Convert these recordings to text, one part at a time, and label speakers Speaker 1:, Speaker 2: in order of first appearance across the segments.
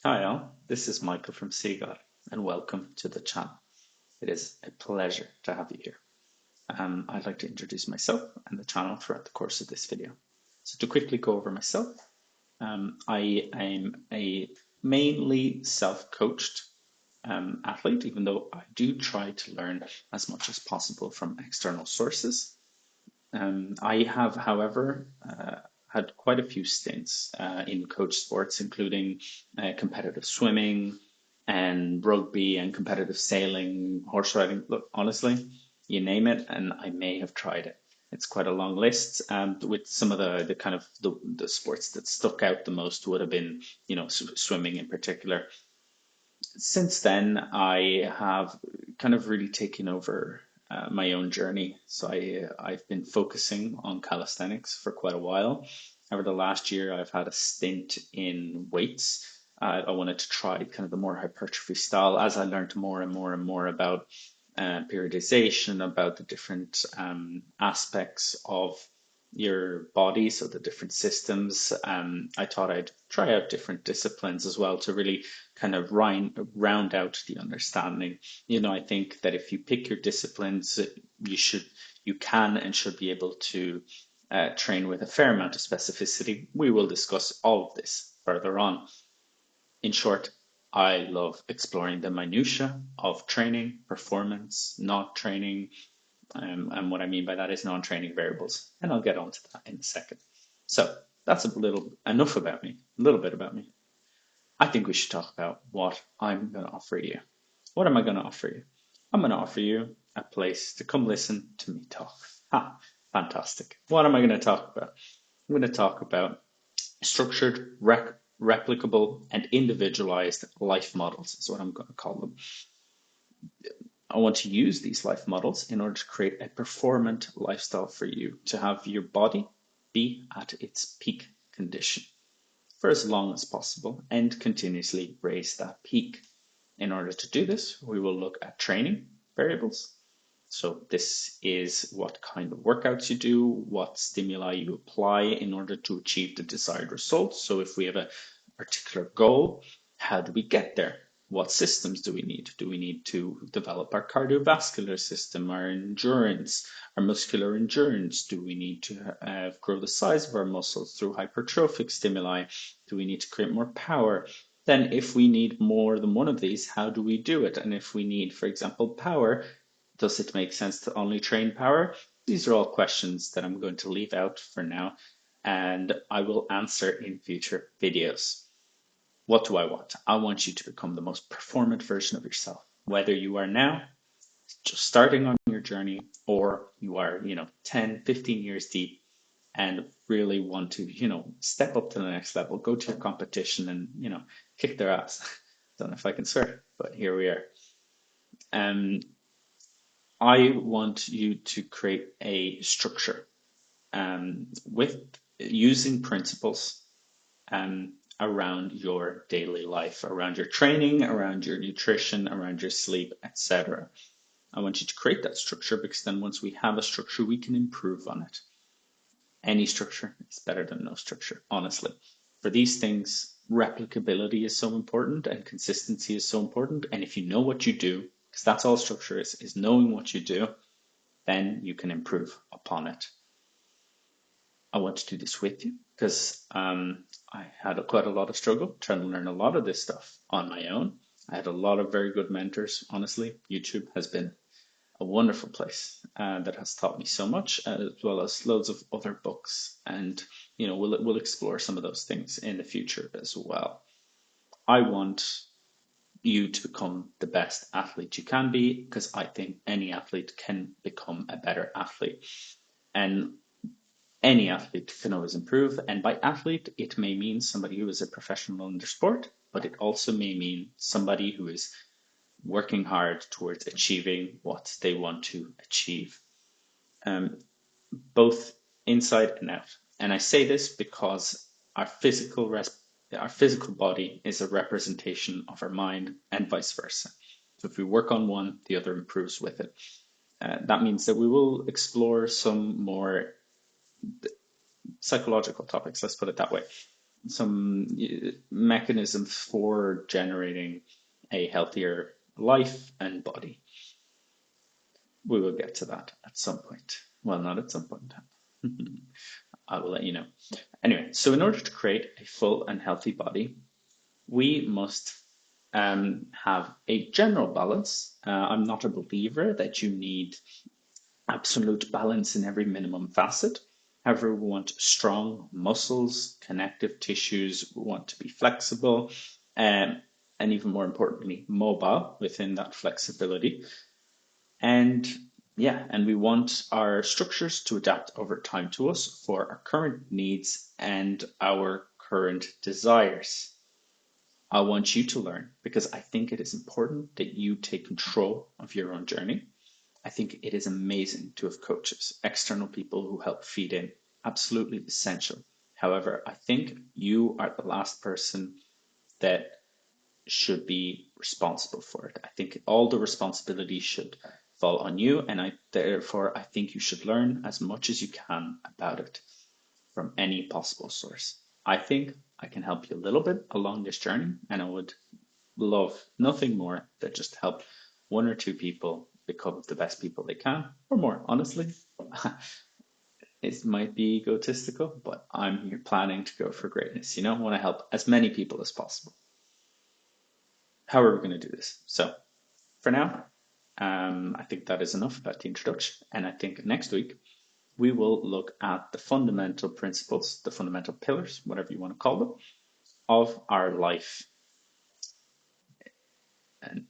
Speaker 1: Hi all, this is Michael from CGod and welcome to the channel. It is a pleasure to have you here. I'd like to introduce myself and the channel throughout the course of this video. So to quickly go over myself, I am a mainly self-coached athlete, even though I do try to learn as much as possible from external sources. I have, however, had quite a few stints in coach sports, including competitive swimming and rugby and competitive sailing, horse riding. Look, honestly, you name it, and I may have tried it. It's quite a long list. With some of the kind of the sports that stuck out the most would have been, swimming in particular. Since then, I have kind of really taken over my own journey. So I've been focusing on calisthenics for quite a while. Over the last year, I've had a stint in weights. I wanted to try kind of the more hypertrophy style as I learned more and more and more about periodization, about the different aspects of your body, so the different systems. I thought I'd try out different disciplines as well to really kind of round out the understanding. I think that if you pick your disciplines, you can and should be able to train with a fair amount of specificity. We will discuss all of this further on. In short, I love exploring the minutiae of training, performance, not training, and what I mean by that is non-training variables. And I'll get onto that in a second. So that's a little enough about me, a little bit about me. I think we should talk about what I'm going to offer you. What am I going to offer you? I'm going to offer you a place to come listen to me talk. Ha, fantastic. What am I going to talk about? I'm going to talk about structured, replicable, and individualized life models, is what I'm going to call them. I want to use these life models in order to create a performant lifestyle for you, to have your body be at its peak condition for as long as possible and continuously raise that peak. In order to do this, we will look at training variables. So this is what kind of workouts you do, what stimuli you apply in order to achieve the desired results. So if we have a particular goal, how do we get there? What systems do we need? Do we need to develop our cardiovascular system, our endurance, our muscular endurance? Do we need to grow the size of our muscles through hypertrophic stimuli? Do we need to create more power? Then if we need more than one of these, how do we do it? And if we need, for example, power, does it make sense to only train power? These are all questions that I'm going to leave out for now, and I will answer in future videos. What do I want? I want you to become the most performant version of yourself, whether you are now just starting on your journey or you are, 10, 15 years deep and really want to, step up to the next level, go to your competition and, kick their ass. Don't know if I can swear, but here we are. I want you to create a structure with using principles around your daily life, around your training, around your nutrition, around your sleep, etc. I want you to create that structure because then once we have a structure, we can improve on it. Any structure is better than no structure, honestly. For these things, replicability is so important and consistency is so important. And if you know what you do, because that's all structure is knowing what you do, then you can improve upon it. I want to do this with you because I had quite a lot of struggle trying to learn a lot of this stuff on my own. I had a lot of very good mentors. Honestly, YouTube has been a wonderful place that has taught me so much, as well as loads of other books. And we'll explore some of those things in the future as well. I want you to become the best athlete you can be because I think any athlete can become a better athlete. And any athlete can always improve, and by athlete, it may mean somebody who is a professional in their sport, but it also may mean somebody who is working hard towards achieving what they want to achieve, both inside and out. And I say this because our physical body is a representation of our mind and vice versa. So if we work on one, the other improves with it. That means that we will explore some more psychological topics, let's put it that way. mechanisms for generating a healthier life and body. We will get to that at some point. Well, not at some point. I will let you know. Anyway, so in order to create a full and healthy body, we must have a general balance. I'm not a believer that you need absolute balance in every minimum facet. However, we want strong muscles, connective tissues, we want to be flexible, and even more importantly, mobile within that flexibility. And yeah, and we want our structures to adapt over time to us for our current needs and our current desires. I want you to learn because I think it is important that you take control of your own journey. I think it is amazing to have coaches, external people who help feed in. Absolutely essential. However, I think you are the last person that should be responsible for it. I think all the responsibility should fall on you, and I think you should learn as much as you can about it from any possible source. I think I can help you a little bit along this journey, and I would love nothing more than just help one or two people become the best people they can, or more, honestly. It might be egotistical, but I'm here planning to go for greatness. I want to help as many people as possible. How are we going to do this? So, for now, I think that is enough about the introduction. And I think next week we will look at the fundamental principles, the fundamental pillars, whatever you want to call them, of our life. And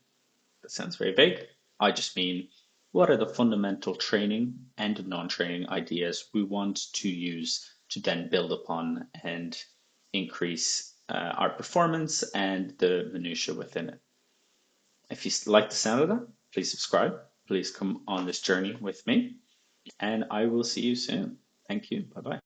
Speaker 1: that sounds very vague. I just mean what are the fundamental training and non-training ideas we want to use to then build upon and increase our performance and the minutiae within it. If you like the sound of that, please subscribe. Please come on this journey with me, and I will see you soon. Thank you. Bye bye.